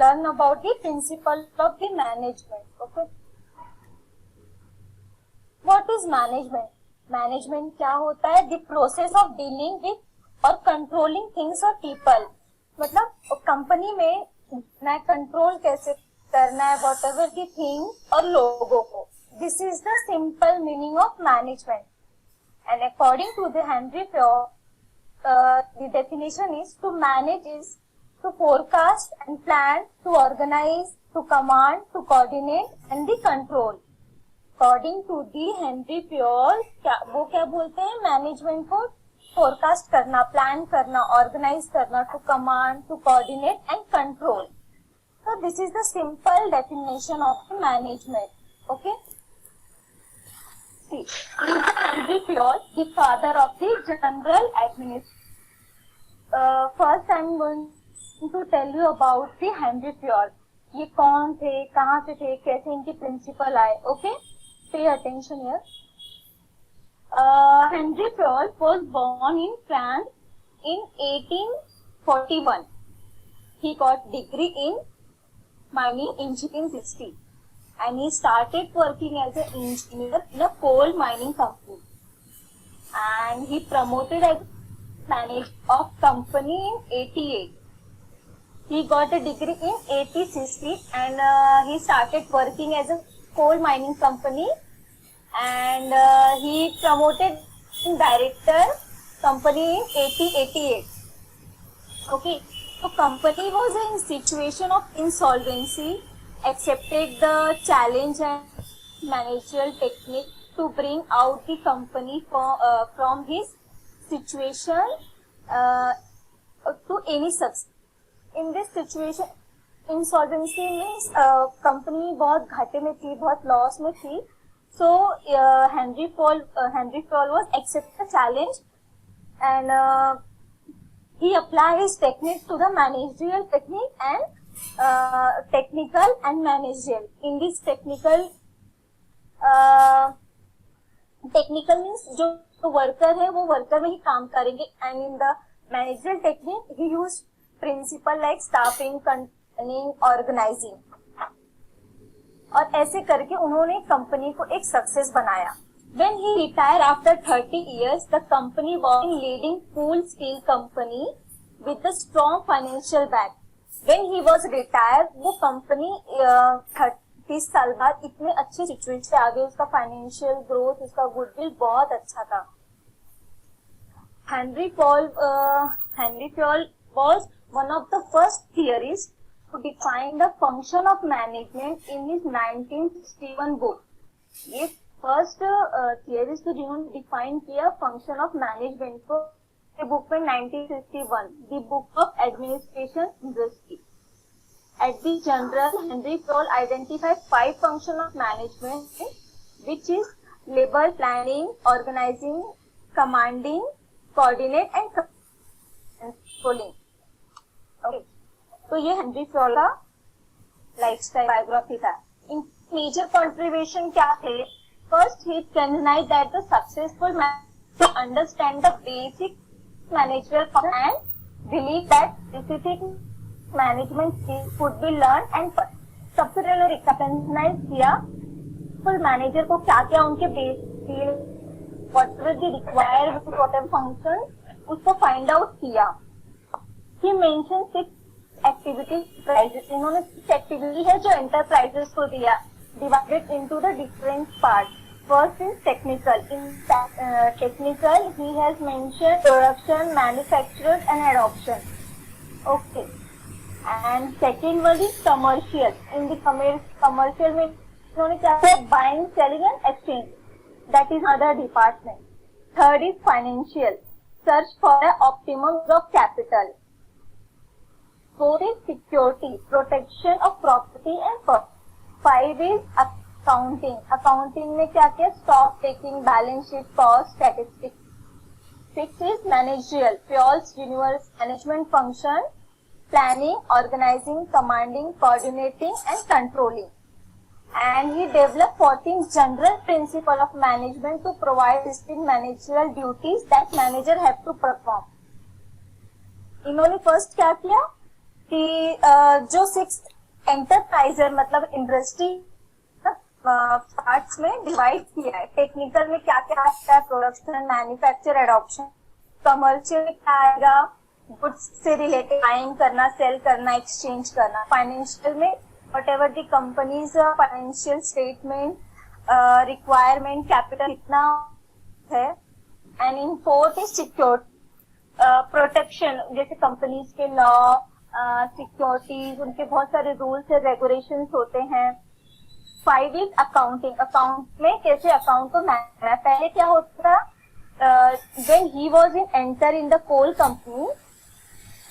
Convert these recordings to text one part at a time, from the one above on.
learn about the principle of the management. Okay. What is management? Management क्या होता है? The process of dealing with और controlling things or people. मतलब company में मैं control कैसे करना है whatever the thing और लोगों को. This is the simple meaning of management. And according to the Henry Ford, the definition is to manage is to forecast and plan, to organize, to command, to coordinate and the control. According to the Henry Ford, वो क्या बोलते हैं? Management को forecast करना, plan करना, organize करना, to command, to coordinate and control. So this is the simple definition of the management. Okay. See, Henry Ford, the father of the general administration. First, I'm going to tell you about the Henry Ford. ये कौन थे, कहाँ से थे, कैसे इनके principal आए. Okay, pay attention here. Henry Ford was born in France in 1841. He got degree in mining in 1860. And he started working as an engineer in a coal mining company. And he promoted as manager of company in 88. He got a degree in 1860 and he started working as a coal mining company. And he promoted director company in 1888. Okay, so company was in situation of insolvency. Accepted the challenge and managerial technique to bring out the company from his situation to any success. In this situation, insolvency means company बहुत घाटे में थी, बहुत loss में थी. So Henry Ford was accept the challenge and he applied his technique to the managerial technique and technical and managerial. In this technical means जो worker है वो worker में ही काम करेंगे, and in the managerial technique he used principle like staffing, controlling, organizing. और ऐसे करके उन्होंने कंपनी को एक सक्सेस बनाया. When he retired after 30 years, the company was a leading coal steel company with a strong financial back. When he was retired, वो company 30 साल बाद इतने अच्छे सिचुएशन आ गए, उसका फाइनेंशियल ग्रोथ, उसका गुडविल बहुत अच्छा था. Henry Ford was one of the first theorists to define the function of management in his 1961 book. ये फर्स्ट थियरिस्ट तो जिन्होंने डिफाइन किया फंक्शन ऑफ मैनेजमेंट को बुक में 1961, the book of administration industry. At the general, Henry Ford identified 5 functions of management, which is labor planning, organizing, commanding, coordinate and controlling. Okay. तो ये Henry Ford का lifestyle biography था. इन major contribution क्या थे? First, he recognized that the successful man to understand the basic managerial function and believe that specific management skills could be learned and सबसे पहले recognise किया full manager को क्या क्या उनके basic whatever the required whatever function उसको find out किया. ही mention 6 activities. इन्होंने 6 एक्टिविटी है जो एंटरप्राइजेस को दिया, divided into the different parts. First is technical. In technical, he has mentioned production, manufacture and adoption. Okay. And second one is commercial. In the commercial में इन्होंने क्या किया? Buying, selling and exchange. That is another department. Third is financial. Search for the optimum use of capital. Fourth is security, protection of property and person. 5 is accounting. Accounting में क्या क्या? Stock taking, balance sheet, cost, statistics. 6 is managerial, Ford's universe management function, planning, organizing, commanding, coordinating and controlling. And he developed 14 general principles of management to provide distinct managerial duties that manager have to perform. इन्होंने first क्या किया? कि जो 6 एंटरप्राइजर मतलब industry parts में divide किया है। Technical में क्या क्या आता है, प्रोडक्शन, मैन्युफैक्चर, एडॉप्शन। कमर्शियल में क्या आएगा, गुड्स से रिलेटेड बाइंग करना, सेल करना, एक्सचेंज करना। फाइनेंशियल में what ever the companies financial statement, requirement, capital कितना है। And in fourth is secure protection, जैसे कंपनीज के लॉ, सिक्योरिटीज, उनके बहुत सारे रूल्स एंड रेगुलेशंस होते हैं। 5 इज अकाउंटिंग, अकाउंट में कैसे अकाउंट को मैनेज करना है। पहले क्या होता था, when he was in enter in the coal company,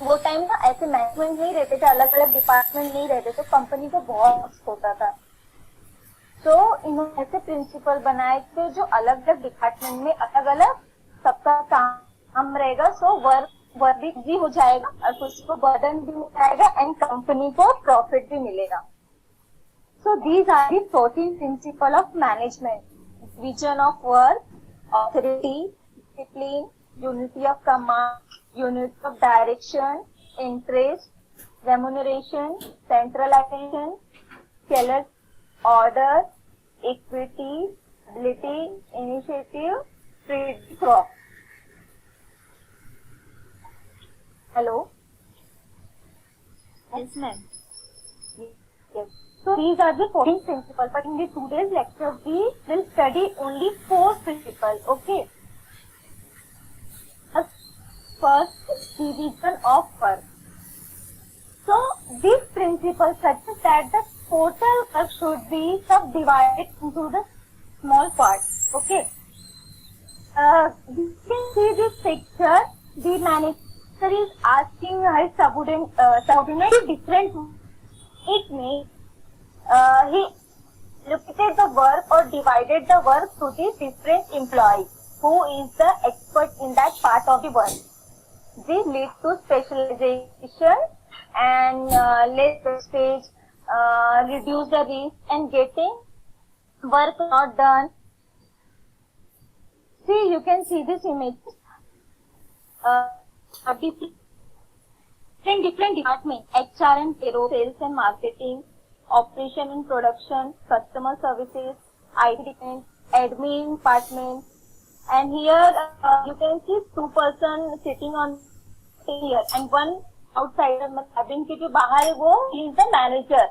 वो टाइम ना ऐसे मैनेजमेंट नहीं रहते थे, अलग अलग डिपार्टमेंट नहीं रहते, तो कंपनी को बहुत होता था। तो इन्होंने ऐसे प्रिंसिपल बनाए थे जो अलग अलग डिपार्टमेंट में अलग अलग सबका काम रहेगा। सो वर्क भी इजी हो जाएगा और उसको बर्डन भी मिल जाएगा एंड कंपनी को प्रॉफिट भी मिलेगा। So these are the 14 principles of management: vision of work, authority, discipline, unity of command, unity of direction, interest, remuneration, centralization, scalar order, equity, ability, initiative, free crop. Hello? Yes, ma'am. Yes. So these are the 14 principles, but in the today's lecture we will study only 4 principles. Okay. First, division of work. So this principle suggests that the total work should be subdivided into the small parts. Okay. You can see this picture. The manager is asking her subordinate different. It means he looked at the work or divided the work to the different employees who is the expert in that part of the work. This leads to specialization and less wastage, reduce the risk and getting work not done. See, you can see this image. Different department: HR and payroll, sales and marketing, operation and production, customer services, IT department, admin department. And here you can see 2 person sitting on here and one outsider, cabin के जो बाहर है वो he is the manager.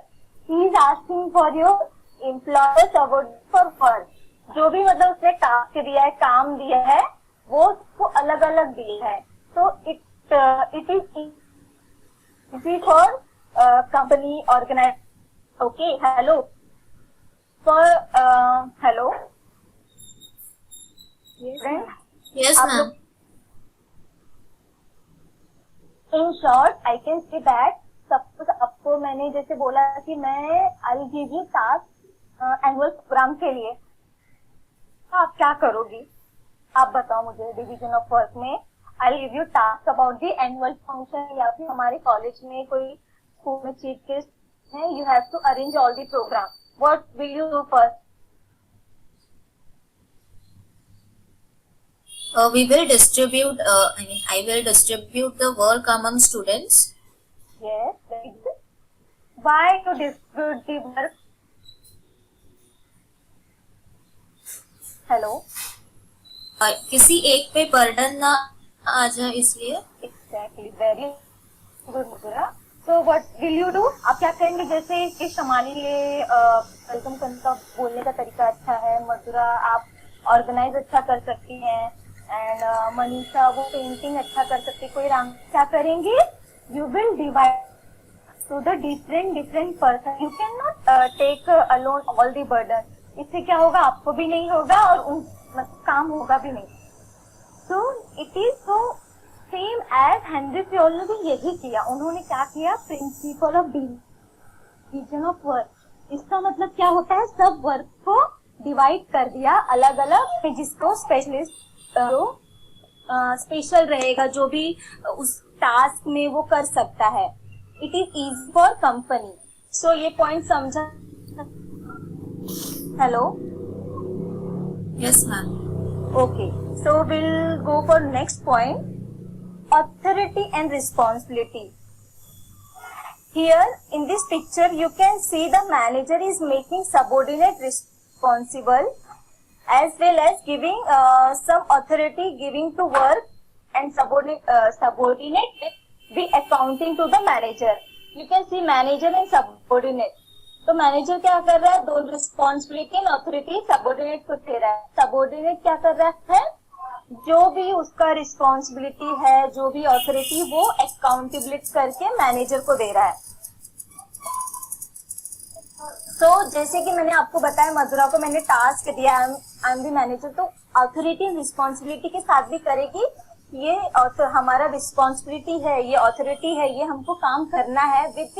He is asking for your employer subordinate for work. जो भी मतलब उसने task दिया है, काम दिया है, वो उसको अलग अलग दिया है. So it is easy for company organize. Okay, hello. For hello. Yes, Friends, yes, ma'am. In short, I can say that suppose आपको मैंने जैसे बोला कि मैं I'll give you task annual program के लिए, तो आप क्या करोगी? आप बताओ मुझे. डिवीजन ऑफ वर्क में I'll give you task about the annual function, या फिर हमारे कॉलेज में कोई स्कूल में चीफ गेस्ट है, you have to arrange all the program. What will you do first? We will distribute, I will distribute the work among students. Yes, very good. Why to distribute the work? Hello. किसी एक पे burden ना आ जाए इसलिए. Exactly, very good, Mathura. So what will you do? आप क्या करेंगे? जैसे कि शमाली ये वेलकम करने का बोलने का तरीका अच्छा है, मधुरा आप ऑर्गेनाइज अच्छा कर सकती हैं, एंड मनीषा वो पेंटिंग अच्छा कर सकती है, कोई रंग. क्या करेंगे? You will divide to the different person. You can not take alone all the burden. इससे क्या होगा? आपको भी नहीं होगा और उन काम होगा भी नहीं. So it is so same as Henri Fayol ने भी यही किया. उन्होंने क्या किया? Principle of division of work. इसका मतलब क्या होता है? सब वर्क को डिवाइड कर दिया अलग अलग, जिसको स्पेशलिस्ट स्पेशल रहेगा, जो भी उस टास्क में वो कर सकता है. It is easy for company. So ये पॉइंट समझा? Hello. Yes, ma'am. Okay, so we'll go for next point. Authority and responsibility. here in this picture you can see the manager is making subordinate responsible as well as giving some authority giving to work, and subordinate be accounting to the manager. You can see manager and subordinate. तो manager क्या कर रहा है, दो responsibility and authority subordinate को दे रहा है. Subordinate क्या कर रहा है, जो भी उसका रिस्पॉन्सिबिलिटी है, जो भी अथॉरिटी, वो अकाउंटेबिलिटी करके मैनेजर को दे रहा है. तो जैसे कि मैंने आपको बताया, मधुरा को मैंने टास्क दिया, आई एम द मैनेजर, तो अथॉरिटी एंड रिस्पॉन्सिबिलिटी के साथ भी करेगी. ये हमारा रिस्पॉन्सिबिलिटी है, ये अथॉरिटी है, ये हमको काम करना है विद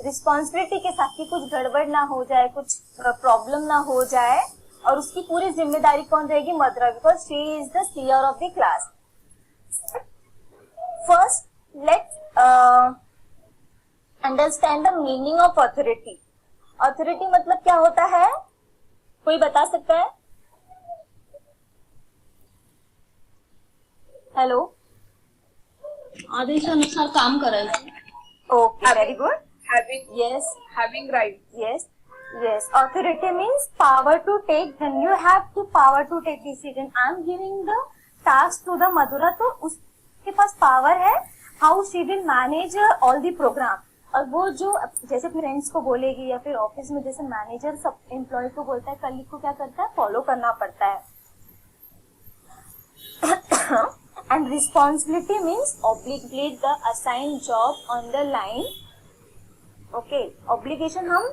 रिस्पॉन्सिबिलिटी के साथ कि कुछ गड़बड़ ना हो जाए, कुछ प्रॉब्लम ना हो जाए. और उसकी पूरी जिम्मेदारी कौन रहेगी, Madhura, because she is the seer of the class. First let's understand the meaning of authority. Authority मतलब क्या होता है, कोई बता सकता है? हेलो, आदेश अनुसार काम करायचं. Okay, very good. having right. Yes, authority means power to take. When you have the power to take decision, I am giving the task to the Madhura, तो उसके पास पावर है how she will manage all the program. और वो जो जैसे friends को बोलेगी या फिर ऑफिस में जैसे मैनेजर सब एम्प्लॉय को बोलता है, कलीग को क्या करता है, फॉलो करना पड़ता है. And responsibility means obligate the assigned job on the line. Okay, obligation हम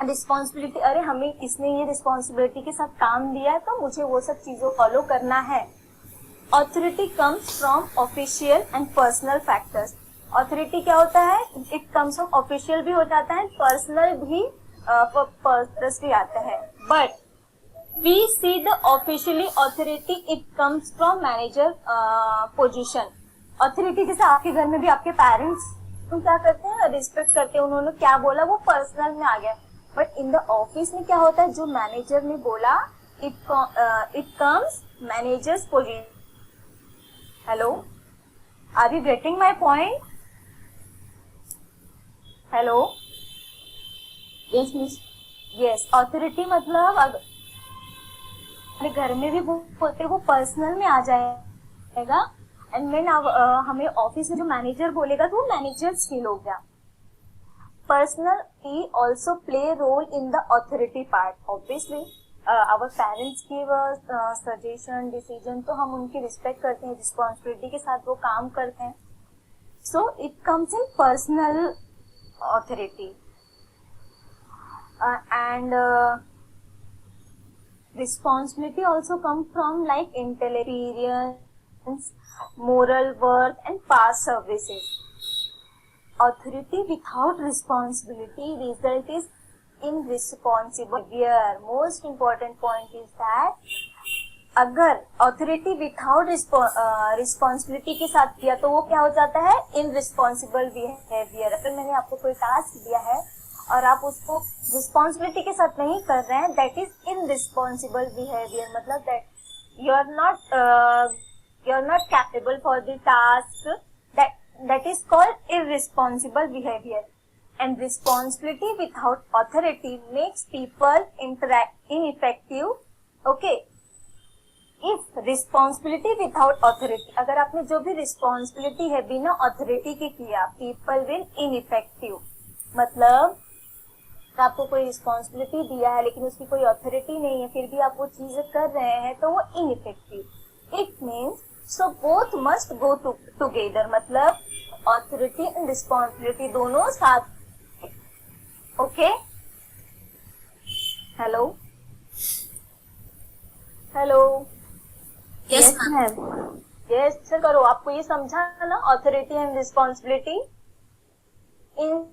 रिस्पॉन्सिबिलिटी, अरे हमें इसने ये रिस्पॉन्सिबिलिटी के साथ काम दिया है तो मुझे वो सब चीजों फॉलो करना है. Authority comes from official and personal factors. Authority क्या होता है, इट कम्स फ्रॉम ऑफिशियल भी हो जाता है, पर्सनल भी पर्पस भी आता है. But we see the officially authority it comes from manager position. Authority जैसे आपके घर में भी आपके पेरेंट्स तुम क्या करते हैं, रिस्पेक्ट करते हैं, उन्होंने क्या बोला वो पर्सनल में आ गया. बट इन द ऑफिस में क्या होता है, जो मैनेजर ने बोला it comes managers position. Hello, are you getting my point? Hello, yes miss. Yes, authority मतलब अगर घर में भी बोलते वो पर्सनल में आ जाएगा. एंड व्हेन हमें ऑफिस में जो मैनेजर बोलेगा तो वो मैनेजर्स फील हो गया. Personal he also play role in the authority part. Obviously our parents give suggestion, decision, तो हम उनकी रिस्पेक्ट करते हैं, रिस्पॉन्सिबिलिटी के साथ वो काम करते हैं. So it comes in personal authority. And responsibility also come from like intelligence, moral worth and past services. Authority without responsibility result is irresponsible behavior. Most important point is that अगर authority without responsibility के साथ किया तो वो क्या हो जाता है, irresponsible behavior. अगर मैंने आपको कोई टास्क दिया है और आप उसको रिस्पॉन्सिबिलिटी के साथ नहीं कर रहे हैं, दैट इज इनरिस्पॉन्सिबल बिहेवियर. मतलब that you are not capable for the task, that is called irresponsible behaviour. And responsibility without authority makes people ineffective. Okay, if responsibility without authority, अगर आपने जो भी रिस्पॉन्सिबिलिटी है बिना ऑथोरिटी के किया, people will ineffective. मतलब आपको कोई रिस्पॉन्सिबिलिटी दिया है लेकिन उसकी कोई अथॉरिटी नहीं है, फिर भी आप वो चीजें कर रहे हैं तो वो ineffective. It means so both must go together. मतलब अथॉरिटी एंड रिस्पॉन्सिबिलिटी दोनों साथ. Okay, hello hello. Yes, ma'am. Yes sir, करो. आपको ये समझा ना, authority and responsibility in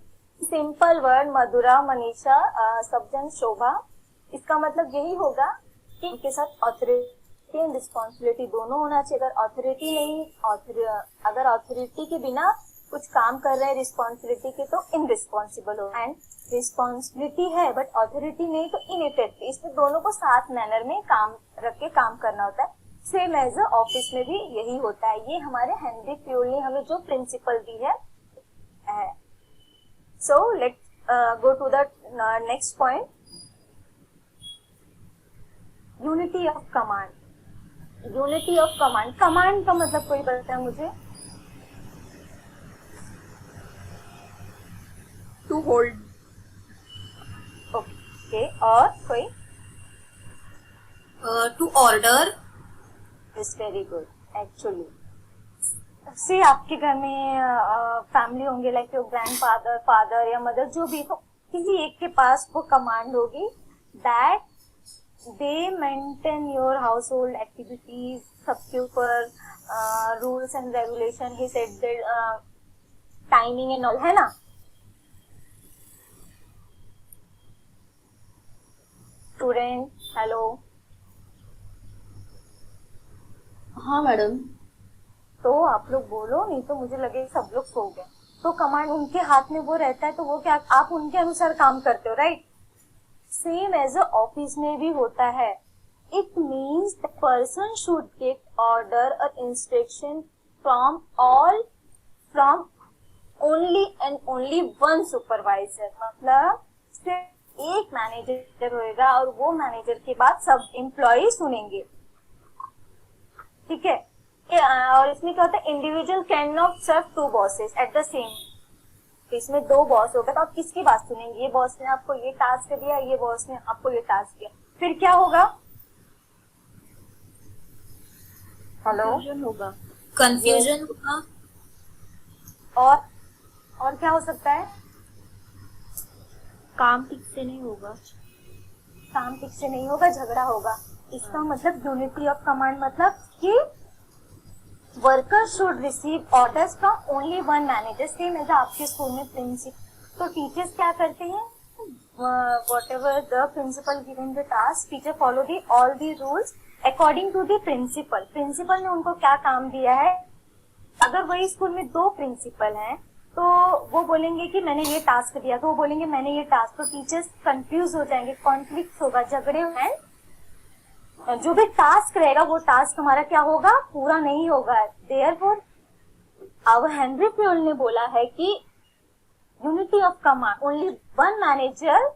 simple word. Madhura, Manisha, Sabjan, Shobha, इसका मतलब यही होगा कि इनके साथ ऑथोरिटी एंड रिस्पॉन्सिबिलिटी दोनों होना चाहिए. अगर ऑथोरिटी नहीं, अगर ऑथोरिटी के बिना कुछ काम कर रहे हैं रिस्पॉन्सिबिलिटी के, तो इनरिस्पॉन्सिबल हो. एंड रिस्पॉन्सिबिलिटी है बट ऑथोरिटी नहीं तो इनइफेक्टिव. इसमें दोनों को साथ मैनर में काम रख के काम करना होता है. सेम एज ऑफिस में भी यही होता है. ये हमारे हेनरी फ्यूल ने हमें जो प्रिंसिपल दी है. So let's go to the next point. Unity of command. Unity of command. Command का मतलब कोई बताए मुझे? To hold. ओके, और कोई? To order. It's very good. Actually से आपके घर में फैमिली होंगे, लाइक योर ग्रैंडफादर, फादर या मदर, जो भी हो, किसी एक के पास वो कमांड होगी that they maintain your household activities. सबके ऊपर rules and regulation, he said that timing and all, है ना? Student, hello. हाँ मैडम. तो आप लोग बोलो, नहीं तो मुझे लगे सब लोग सो गए. तो कमांड उनके हाथ में वो रहता है, तो वो क्या आप उनके अनुसार काम करते हो, राइट? सेम एज ऑफिस में भी होता है. It means the person should take order और instruction from only and only one supervisor. मतलब सिर्फ एक मैनेजर होएगा और वो मैनेजर के बाद सब एम्प्लॉय सुनेंगे. ठीक है. और इसमें क्या होता है, individual can not serve to bosses at the same. इसमें दो बॉस होगा तो आप किसकी बात सुनेंगे? ये बॉस ने आपको ये टास्क दिया, ये बॉस ने आपको ये टास्क दिया, फिर क्या होगा? हेलो, कंफ्यूजन होगा. और क्या हो सकता है? काम ठीक से नहीं होगा. काम ठीक से नहीं होगा, झगड़ा होगा. इसका मतलब यूनिटी ऑफ कमांड मतलब कि worker should receive orders from only one manager. Same as आपके स्कूल में प्रिंसिपल. तो टीचर्स क्या करते हैं? whatever the principal given the task, teacher follow the all the rules according to the principal. Principal ने उनको क्या काम दिया है? अगर वही स्कूल में दो प्रिंसिपल हैं तो वो बोलेंगे कि मैंने ये टास्क दिया, तो वो बोलेंगे मैंने ये टास्क. तो टीचर्स कंफ्यूज हो जाएंगे, कॉन्फ्लिक्ट होगा, झगड़े हैं. जो भी टास्क रहेगा वो टास्क हमारा क्या होगा? पूरा नहीं होगा. देयरफॉर आवर हेनरी फ्यूल ने बोला है कि unity of command, only one manager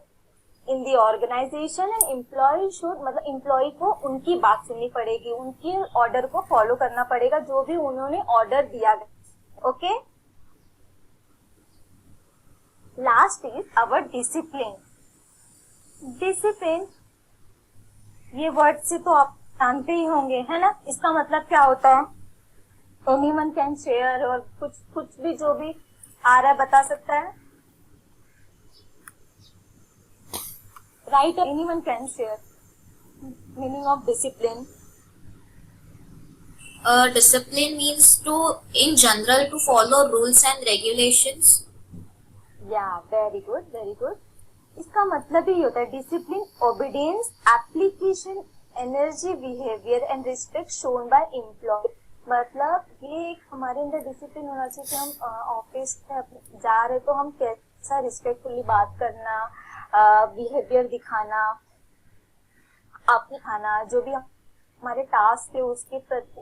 in the organization and employee should, मतलब एम्प्लॉय को उनकी बात सुननी पड़ेगी, उनके ऑर्डर को फॉलो करना पड़ेगा जो भी उन्होंने ऑर्डर दिया गया. Okay. Last is our discipline. Discipline ये वर्ड से तो आप जानते ही होंगे, है ना? इसका मतलब क्या होता है? एनीवन कैन शेयर, और कुछ भी जो भी आ रहा है बता सकता है, right? Anyone can share meaning of discipline. Discipline means to, in general, to follow rules and regulations. या वेरी गुड, वेरी गुड. इसका मतलब ही होता है discipline, obedience, application, energy, behaviour and respect shown by employee. मतलब ये एक हमारे अंदर डिसिप्लिन होना चाहिए कि हम ऑफिस में जा रहे तो हम कैसा रिस्पेक्टफुली बात करना, बिहेवियर दिखाना, अपने खाना, जो भी हमारे टास्क है उसके प्रति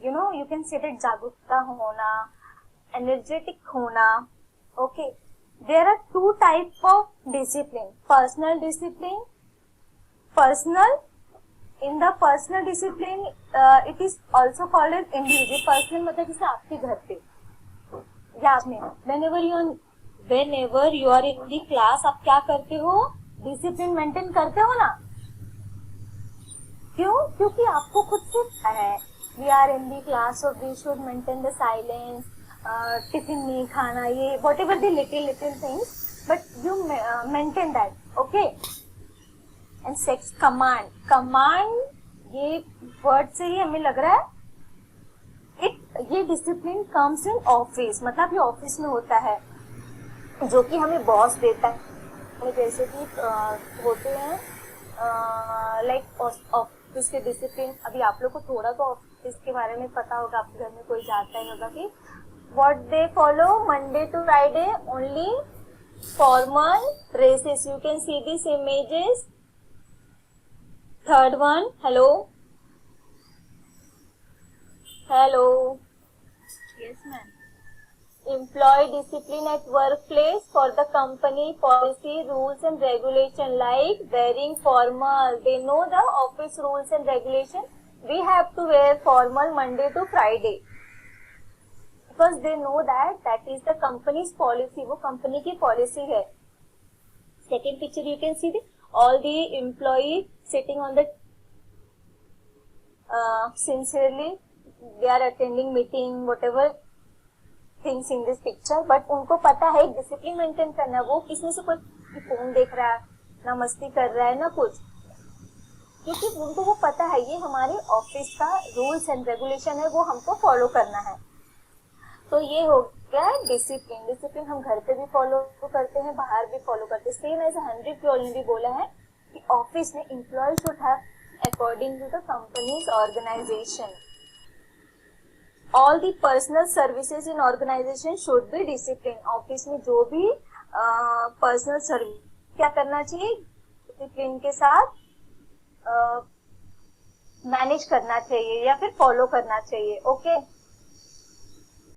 यू कैन से दैट जागरूकता होना, एनर्जेटिक होना. Okay. There are two types of discipline. Personal discipline. Personal. In the personal discipline, it is also called as individual. Personal मतलब जैसे आपके घर पे या आपने whenever you are in the class, आप क्या करते हो? डिसिप्लिन मेंटेन करते हो ना? क्यों? क्योंकि आपको खुद से पता है we are in the class, so we should maintain the silence. Tiffin नहीं खाना, ये whatever the little things, but you maintain that. Okay. And sex command ये वर्ड से ही हमें लग रहा है ये डिसिप्लिन कम्स इन ऑफिस. मतलब ये ऑफिस में होता है जो कि हमें बॉस देता है. जैसे कि होते हैं लाइक ऑफिस के डिसिप्लिन. अभी आप लोग को थोड़ा तो ऑफिस के बारे में पता होगा, आपके घर में कोई जाता ही होगा कि what they follow Monday to Friday, only formal dresses. You can see these images. Third one, hello. Yes ma'am. employee discipline at workplace for the company policy, rules and regulation, like wearing formal. They know the office rules and regulation. We have to wear formal Monday to Friday because they know that is the company's policy. वो company की policy है. Second picture you can see all the employee sitting on the sincerely they are attending meeting whatever things in this picture, but उनको पता है एक discipline maintain करना है. वो किसी से कोई फोन देख रहा है ना, मस्ती कर रहा है ना कुछ, क्योंकि उनको वो पता है ये हमारे ऑफिस का रूल्स एंड रेगुलेशन है, वो हमको फॉलो करना है. तो ये हो गया डिसिप्लिन. डिसिप्लिन हम घर पे भी फॉलो करते हैं, बाहर भी फॉलो करते हैं. सेम एज हेनरी फ्योल ने भी बोला है कि ऑफिस में employee should have according to the company's organization. All the personal services in organization should be disciplined. Office में जो भी पर्सनल सर्विस क्या करना चाहिए, डिसिप्लिन के साथ मैनेज करना चाहिए या फिर फॉलो करना चाहिए. ओके